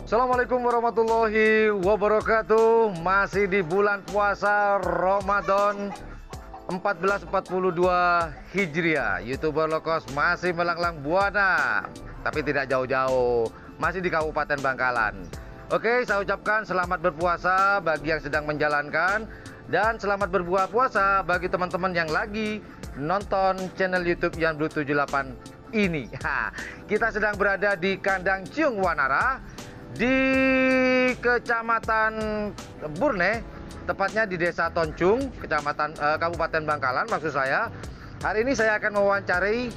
Assalamualaikum warahmatullahi wabarakatuh. Masih di bulan puasa Ramadan 1442 Hijriah. YouTuber Lokos masih melanglang buana, tapi tidak jauh-jauh, masih di Kabupaten Bangkalan. Oke, saya ucapkan selamat berpuasa bagi yang sedang menjalankan, dan selamat berbuka puasa bagi teman-teman yang lagi nonton channel YouTube Yan Blue 78 ini. Kita sedang berada di Kandang Ciung Wanara di Kecamatan Burne, tepatnya di Desa Toncung, Kabupaten Bangkalan maksud saya. Hari ini saya akan mewawancarai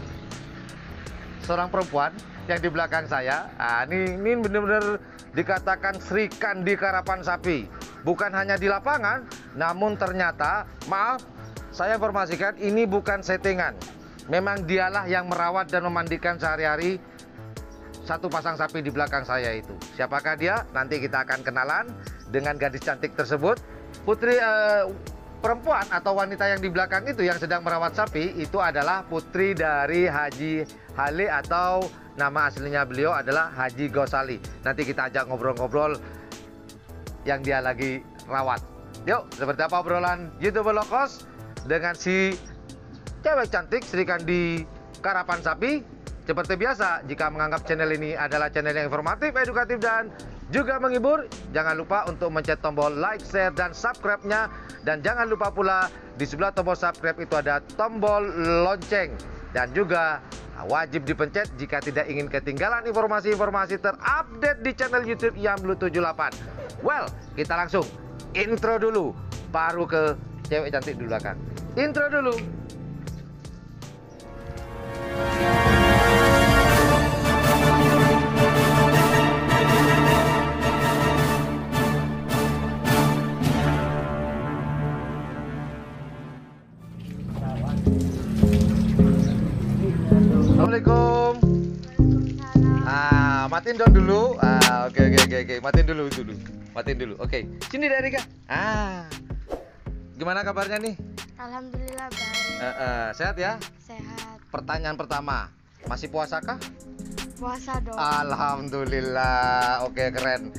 seorang perempuan yang di belakang saya. Ini benar-benar dikatakan Sri Kandi Karapan Sapi. Bukan hanya di lapangan, namun ternyata, maaf, saya informasikan ini bukan settingan. Memang dialah yang merawat dan memandikan sehari-hari satu pasang sapi di belakang saya itu. Siapakah dia? Nanti kita akan kenalan dengan gadis cantik tersebut. Putri perempuan atau wanita yang di belakang itu yang sedang merawat sapi itu adalah putri dari Haji Hale, atau nama aslinya beliau adalah Haji Gosali. Nanti kita ajak ngobrol-ngobrol yang dia lagi rawat. Yuk, seperti apa obrolan YouTuber Lokos dengan si cewek cantik Sri Kandi Karapan Sapi? Seperti biasa, jika menganggap channel ini adalah channel yang informatif, edukatif, dan juga menghibur, jangan lupa untuk mencet tombol like, share, dan subscribe-nya. Dan jangan lupa pula di sebelah tombol subscribe itu ada tombol lonceng. Dan juga wajib dipencet jika tidak ingin ketinggalan informasi-informasi terupdate di channel YouTube Yan Blue 78. Well, kita langsung intro dulu, baru ke cewek cantik di belakang. Intro dulu. Assalamualaikum. Matiin dong dulu. Oke. Matiin dulu. Oke. Sini dari Kak. Gimana kabarnya nih? Alhamdulillah baik. Sehat ya? Sehat. Pertanyaan pertama, masih puasa kah? Puasa dong. Alhamdulillah. Oke, keren.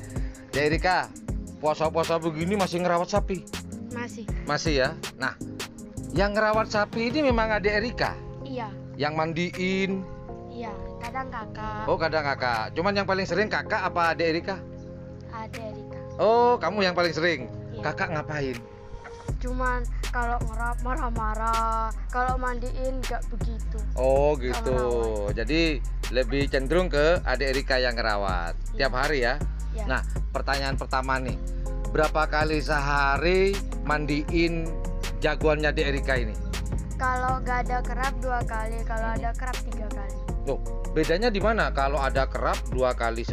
Jadi Kak, puasa-puasa begini masih ngerawat sapi? Masih. Masih ya. Nah, yang ngerawat sapi ini memang adik Erika? Iya. Yang mandiin? Iya. Kadang kakak. Oh, kadang kakak. Cuman yang paling sering kakak apa adik Erika? Ada Erika. Oh, kamu yang paling sering. Iya. Kakak ngapain? Cuman kalau ngerap marah-marah, kalau mandiin nggak begitu. Oh gitu. Ngerawat. Jadi lebih cenderung ke adik Erika yang ngerawat tiap hari ya. Iya. Nah, pertanyaan pertama nih, berapa kali sehari mandiin jagoannya adik Erika ini? Kalau nggak ada kerap 2 kali, kalau ada kerap 3 kali. Tuh, bedanya di mana? Kalau ada kerap dua kali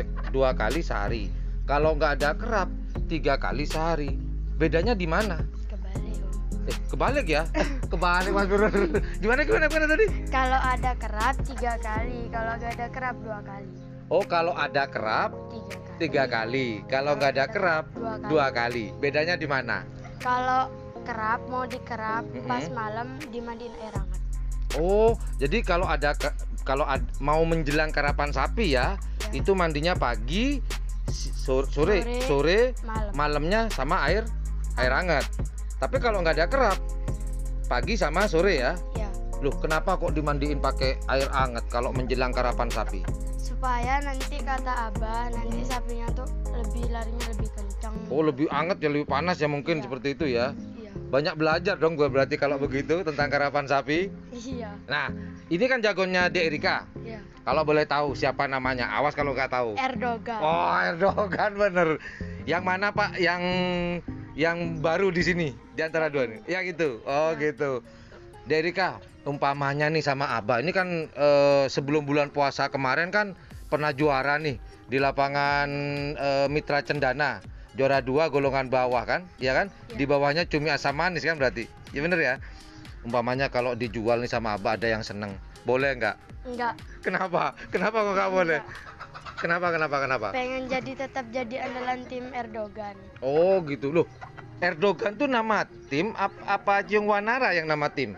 sehari, kalau nggak ada kerap 3 kali sehari. Bedanya di mana? Kebalik. Om. Kebalik ya? Kebalik Mas Bro. Gimana tadi? Kalau ada kerap 3 kali, kalau nggak ada kerap 2 kali. Oh, kalau ada kerap 3 kali. 3 kali, kalau nggak ada kerap 2 kali. Bedanya di mana? Kalau kerap mau dikerap pas malam dimandiin air hangat. Oh, jadi kalau mau menjelang karapan sapi ya, itu mandinya pagi, sore, malamnya sama air hangat. Tapi kalau nggak ada kerap, pagi sama sore ya. Ya. Loh, kenapa kok dimandiin pakai air hangat kalau menjelang karapan sapi? Supaya nanti kata Abah, nanti sapinya tuh larinya lebih kencang. Oh, lebih hangat ya, lebih panas ya mungkin, Iya. seperti itu ya. Iya. Banyak belajar dong gue berarti kalau begitu tentang karapan sapi. Iya. Nah, ini kan jagonya Dek Erika. Iya. Kalau boleh tahu siapa namanya? Awas kalau nggak tahu. Erdogan. Oh, Erdogan bener. Yang mana Pak? Yang baru di sini di antara dua nih. Yang itu. Oh, gitu. Dek Erika, umpamanya nih sama Abah. Ini kan sebelum bulan puasa kemarin kan pernah juara nih di lapangan Mitra Cendana. Juara 2 golongan bawah kan? Iya kan? Ya. Di bawahnya cumi asam manis kan berarti. Ya bener ya? Umpamanya kalau dijual nih sama Abah ada yang seneng. Boleh nggak? Enggak. Kenapa? Kenapa kok nggak boleh? Enggak. Kenapa? Pengen tetap jadi andalan tim Erdogan. Oh gitu loh. Erdogan tuh nama tim apa Ciung Wanara yang nama tim?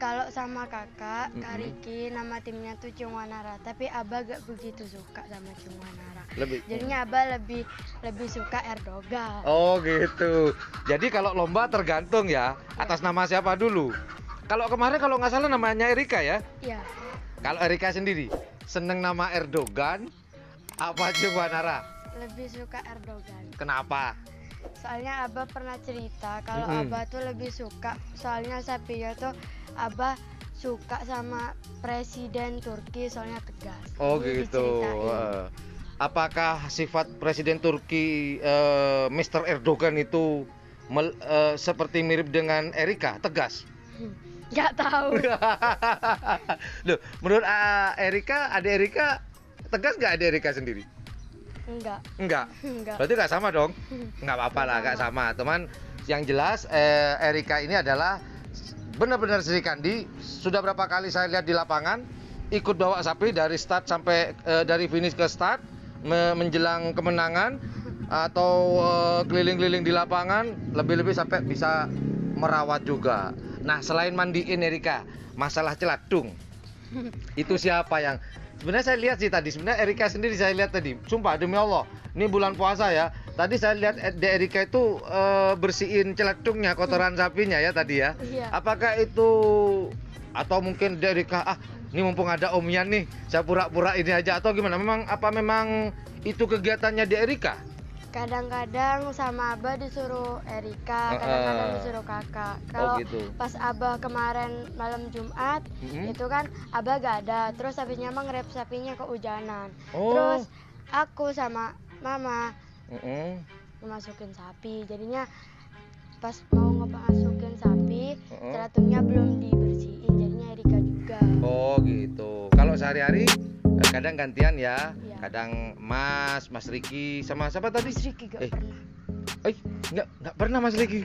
Kalau sama kakak, Kak Riki, nama timnya tuh Cungwanara. Tapi Abah gak begitu suka sama Cungwanara. Jadinya Abah lebih suka Erdogan. Oh gitu. Jadi kalau lomba tergantung ya, atas nama siapa dulu. Kalau kemarin kalau nggak salah namanya Erika ya. Iya. Kalau Erika sendiri, seneng nama Erdogan apa Cungwanara? Lebih suka Erdogan. Kenapa? Soalnya Abah pernah cerita kalau Abah tuh lebih suka, soalnya sapinya tuh Abah suka sama Presiden Turki soalnya tegas. Oh Jadi gitu. diceritain. Apakah sifat Presiden Turki Mr. Erdogan itu seperti mirip dengan Erika, tegas? Nggak tahu. Loh, menurut Erika, ada Erika tegas nggak ada Erika sendiri? Enggak. Enggak. Enggak. Berarti nggak sama dong? Nggak apa-apa lah, nggak sama. Teman, yang jelas Erika ini adalah benar-benar Sri Kandi. Sudah berapa kali saya lihat di lapangan, ikut bawa sapi dari start sampai dari finish ke start, menjelang kemenangan atau keliling-keliling di lapangan, lebih-lebih sampai bisa merawat juga. Nah, selain mandiin Erika, masalah celadung, itu siapa yang sebenarnya saya lihat sih tadi, sebenarnya Erika sendiri saya lihat tadi, sumpah demi Allah, ini bulan puasa ya, tadi saya lihat Erika itu bersihin celadungnya, kotoran sapinya ya tadi ya. Iya. Apakah itu, atau mungkin Erika, ini mumpung ada Om Yan nih, saya pura-pura ini aja, atau gimana? Memang itu kegiatannya di Erika? Kadang-kadang sama Abah disuruh Erika, kadang-kadang disuruh kakak. Kalau gitu. pas Abah kemarin malam Jumat, itu kan Abah gak ada. Terus habisnya mah ngerep sapinya kehujanan. Terus aku sama Mama memasukin sapi. Jadinya pas mau ngemasukin sapi, celatungnya belum dibersihin. Jadinya Erika juga. Oh gitu. Kalau sehari-hari kadang gantian ya. Iya. Kadang Mas Riki sama siapa tadi? Mas Riki gak pernah. Nggak pernah Mas Riki.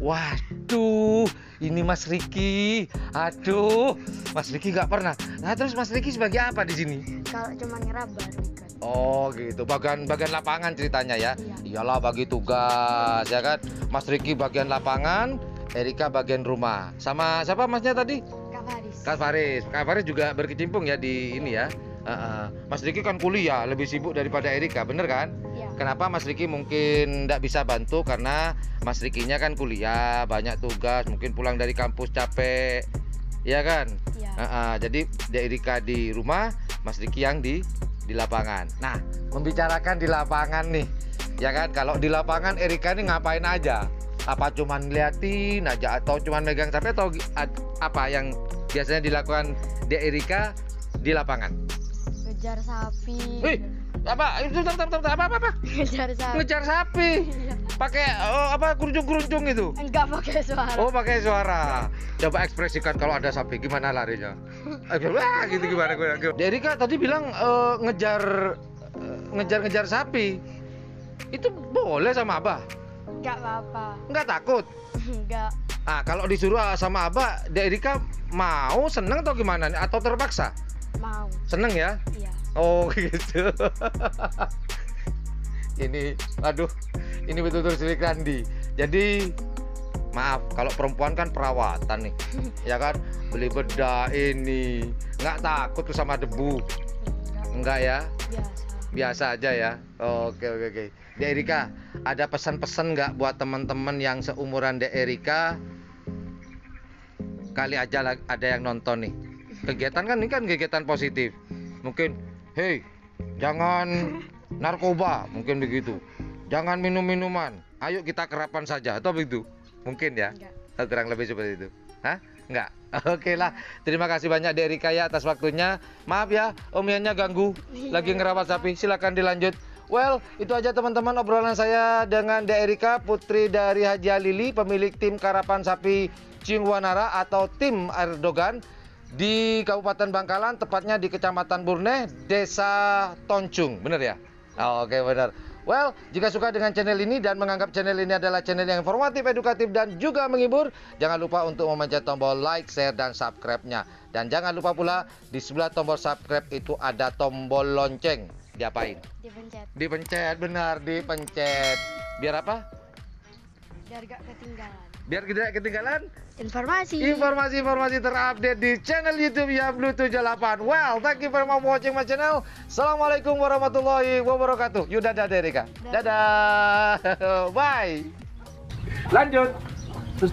Waduh, ini Mas Riki. Aduh, Mas Riki nggak pernah. Nah, terus Mas Riki sebagai apa di sini? Kalau cuma ngerabar kan. Oh gitu, bagian lapangan ceritanya ya. Iya. Iyalah, bagi tugas ya kan. Mas Riki bagian lapangan, Erika bagian rumah. Sama siapa masnya tadi? Kak Faris. Kak Faris juga berkecimpung ya di ini ya. Mas Riki kan kuliah, lebih sibuk daripada Erika, bener kan? Iya. Kenapa Mas Riki mungkin tidak bisa bantu? Karena Mas Rikinya kan kuliah, banyak tugas, mungkin pulang dari kampus capek, ya kan? Iya. Jadi Erika di rumah, Mas Riki yang di lapangan. Nah, membicarakan di lapangan nih, ya kan? Kalau di lapangan Erika ini ngapain aja? Apa cuman ngeliatin aja, atau cuman megang sapi, atau apa yang biasanya dilakukan Erika di lapangan? Ngejar sapi. Apa? Itu apa? Ngejar sapi. Ngejar sapi. Iya. Pakai keruncung itu? Enggak pakai suara. Oh, pakai suara. Coba ekspresikan kalau ada sapi, gimana larinya? Wah, gitu gimana? Erika tadi bilang ngejar sapi. Itu boleh sama Abah? Enggak apa-apa. Enggak takut? Enggak. Kalau disuruh sama Abah, Erika mau, seneng atau gimana? Atau terpaksa? Mau. Seneng ya? Iya. Oh gitu. Ini, aduh, ini betul-betul Sri Kandi. Jadi maaf, kalau perempuan kan perawatan nih, ya kan, beli bedak ini, nggak takut tuh sama debu, enggak ya? Biasa aja ya. Oke. Erika, ada pesan-pesan nggak buat teman-teman yang seumuran Erika? Kali aja ada yang nonton nih. Kegiatan kan ini kan kegiatan positif. Mungkin, hei, jangan narkoba, mungkin begitu. Jangan minum-minuman. Ayo kita kerapan saja, atau begitu? Mungkin ya? Enggak. Kurang lebih seperti itu. Hah? Enggak? Oke lah. Terima kasih banyak Erika ya atas waktunya. Maaf ya, Om Yannya ganggu. Lagi ngerawat sapi. Silakan dilanjut. Well, itu aja teman-teman obrolan saya dengan Erika, putri dari Haji Alili, pemilik tim karapan sapi Cungwanara atau tim Erdogan di Kabupaten Bangkalan, tepatnya di Kecamatan Burneh, Desa Toncung. Bener ya? Oke, bener. Well, jika suka dengan channel ini dan menganggap channel ini adalah channel yang informatif, edukatif, dan juga menghibur, jangan lupa untuk memencet tombol like, share, dan subscribe-nya. Dan jangan lupa pula, di sebelah tombol subscribe itu ada tombol lonceng. Diapain? Dipencet. Dipencet, benar, dipencet. Biar apa? Biar gak ketinggalan. Biar tidak ketinggalan informasi terupdate di channel YouTube Yablu 78. Well, thank you very much for watching my channel. Assalamualaikum warahmatullahi wabarakatuh. Yuk, dadah Erika. Dadah. Bye. Lanjut. Terus.